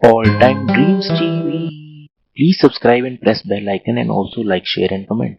All Time Dreams TV. Please subscribe and press bell icon and also like, share and comment.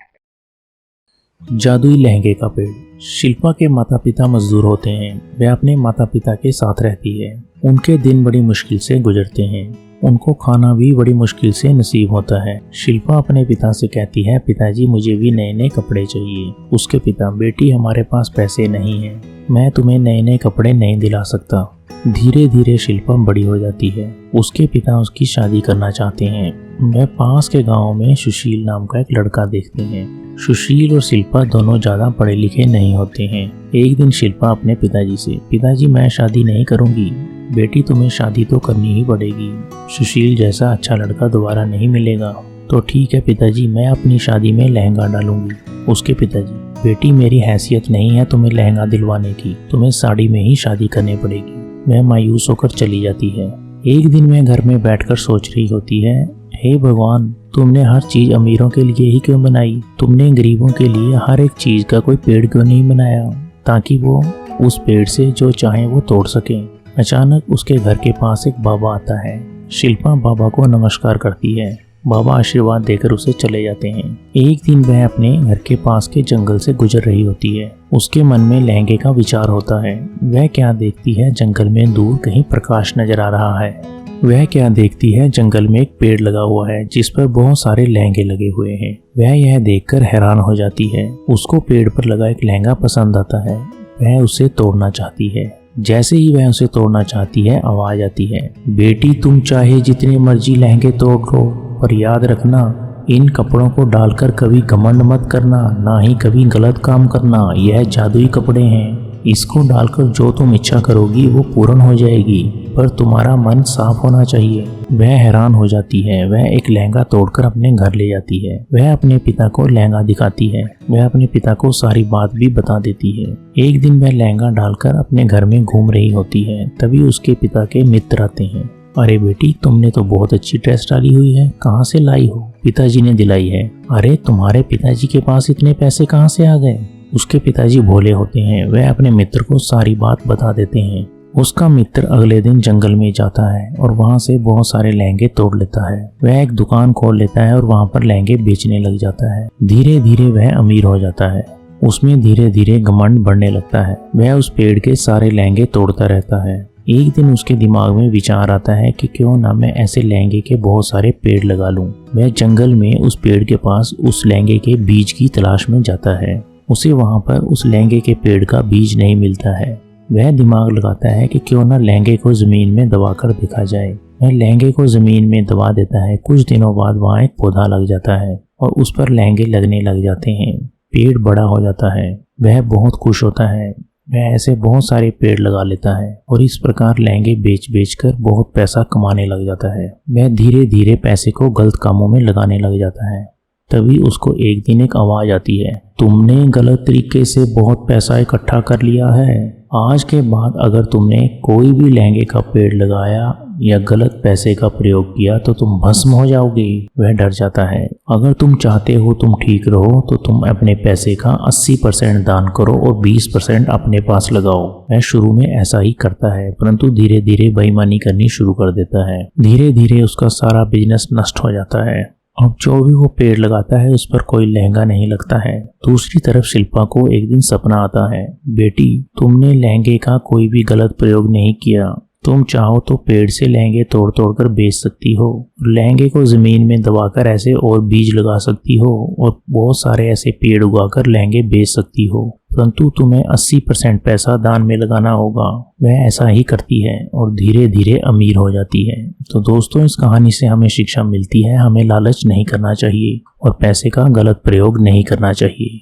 जादुई लहंगे का पेड़। शिल्पा के माता पिता मजदूर होते हैं। वे अपने माता पिता के साथ रहती है। उनके दिन बड़ी मुश्किल से गुजरते हैं। उनको खाना भी बड़ी मुश्किल से नसीब होता है। शिल्पा अपने पिता से कहती है, पिताजी मुझे भी नए नए कपड़े चाहिए। उसके पिता, बेटी हमारे पास पैसे नहीं हैं, मैं तुम्हें नए नए कपड़े नहीं दिला सकता। धीरे धीरे शिल्पा बड़ी हो जाती है। उसके पिता उसकी शादी करना चाहते हैं। वह पास के गांव में सुशील नाम का एक लड़का देखते हैं। सुशील और शिल्पा दोनों ज्यादा पढ़े लिखे नहीं होते हैं। एक दिन शिल्पा अपने पिताजी से, पिताजी मैं शादी नहीं करूंगी। बेटी तुम्हें शादी तो करनी ही पड़ेगी। सुशील जैसा अच्छा लड़का दोबारा नहीं मिलेगा। तो ठीक है पिताजी, मैं अपनी शादी में लहंगा डालूंगी। उसके पिताजी, बेटी मेरी हैसियत नहीं है तुम्हें लहंगा दिलवाने की, तुम्हें साड़ी में ही शादी करनी पड़ेगी। वह मायूस होकर चली जाती है। एक दिन वह घर में बैठकर सोच रही होती है, हे भगवान, तुमने हर चीज अमीरों के लिए ही क्यों बनाई? तुमने गरीबों के लिए हर एक चीज का कोई पेड़ क्यों नहीं बनाया, ताकि वो उस पेड़ से जो चाहे वो तोड़ सकें। अचानक उसके घर के पास एक बाबा आता है। शिल्पा बाबा को नमस्कार करती है। बाबा आशीर्वाद देकर उसे चले जाते हैं। एक दिन वह अपने घर के पास के जंगल से गुजर रही होती है। उसके मन में लहंगे का विचार होता है। वह क्या देखती है, जंगल में दूर कहीं प्रकाश नजर आ रहा है। वह क्या देखती है, जंगल में एक पेड़ लगा हुआ है जिस पर बहुत सारे लहंगे लगे हुए हैं। वह यह देखकर हैरान हो जाती है। उसको पेड़ पर लगा एक लहंगा पसंद आता है। वह उसे तोड़ना चाहती है। जैसे ही वह उसे तोड़ना चाहती है, आवाज आती है, बेटी तुम चाहे जितने मर्जी लहंगे तोड़ लो, पर याद रखना इन कपड़ों को डालकर कभी घमंड मत करना, ना ही कभी गलत काम करना। यह जादुई कपड़े हैं, इसको डालकर जो तुम इच्छा करोगी वो पूर्ण हो जाएगी, पर तुम्हारा मन साफ होना चाहिए। वह हैरान हो जाती है। वह एक लहंगा तोड़कर अपने घर ले जाती है। वह अपने पिता को लहंगा दिखाती है। वह अपने पिता को सारी बात भी बता देती है। एक दिन वह लहंगा डालकर अपने घर में घूम रही होती है। तभी उसके पिता के मित्र आते हैं। अरे बेटी, तुमने तो बहुत अच्छी ड्रेस डाली हुई है, कहाँ से लाई हो? पिताजी ने दिलाई है। अरे तुम्हारे पिताजी के पास इतने पैसे कहाँ से आ गए? उसके पिताजी भोले होते हैं। वह अपने मित्र को सारी बात बता देते हैं। उसका मित्र अगले दिन जंगल में जाता है और वहाँ से बहुत सारे लहंगे तोड़ लेता है। वह एक दुकान खोल लेता है और वहाँ पर लहंगे बेचने लग जाता है। धीरे धीरे वह अमीर हो जाता है। उसमें धीरे धीरे घमंड बढ़ने लगता है। वह उस पेड़ के सारे लहंगे तोड़ता रहता है। एक दिन उसके दिमाग में विचार आता है कि क्यों ना मैं ऐसे लहंगे के बहुत सारे पेड़ लगा लूं। वह जंगल में उस पेड़ के पास उस लहंगे के बीज की तलाश में जाता है। उसे वहां पर उस लहंगे के पेड़ का बीज नहीं मिलता है। वह दिमाग लगाता है कि क्यों ना लहंगे को जमीन में दबाकर देखा जाए। वह लहंगे को जमीन में दबा देता है। कुछ दिनों बाद वहाँ एक पौधा लग जाता है और उस पर लहंगे लगने लग जाते हैं। पेड़ बड़ा हो जाता है। वह बहुत खुश होता है। वह ऐसे बहुत सारे पेड़ लगा लेता है और इस प्रकार लहंगे बेच बेच कर बहुत पैसा कमाने लग जाता है। वह धीरे धीरे पैसे को गलत कामों में लगाने लग जाता है। तभी उसको एक दिन एक आवाज आती है, तुमने गलत तरीके से बहुत पैसा इकट्ठा कर लिया है। आज के बाद अगर तुमने कोई भी लहंगे का पेड़ लगाया या गलत पैसे का प्रयोग किया तो तुम भस्म हो जाओगे। वह डर जाता है। अगर तुम चाहते हो तुम ठीक रहो तो तुम अपने पैसे का 80% दान करो और 20% अपने पास लगाओ। वह शुरू में ऐसा ही करता है, परंतु धीरे धीरे बेईमानी करनी शुरू कर देता है। धीरे धीरे उसका सारा बिजनेस नष्ट हो जाता है। अब जो भी वो पेड़ लगाता है उस पर कोई लहंगा नहीं लगता है। दूसरी तरफ शिल्पा को एक दिन सपना आता है, बेटी तुमने लहंगे का कोई भी गलत प्रयोग नहीं किया। तुम चाहो तो पेड़ से लहंगे तोड़ तोड़ कर बेच सकती हो। लहंगे को जमीन में दबाकर ऐसे और बीज लगा सकती हो और बहुत सारे ऐसे पेड़ उगाकर लहंगे बेच सकती हो, परंतु तुम्हें 80% पैसा दान में लगाना होगा। वह ऐसा ही करती है और धीरे धीरे अमीर हो जाती है। तो दोस्तों, इस कहानी से हमें शिक्षा मिलती है, हमें लालच नहीं करना चाहिए और पैसे का गलत प्रयोग नहीं करना चाहिए।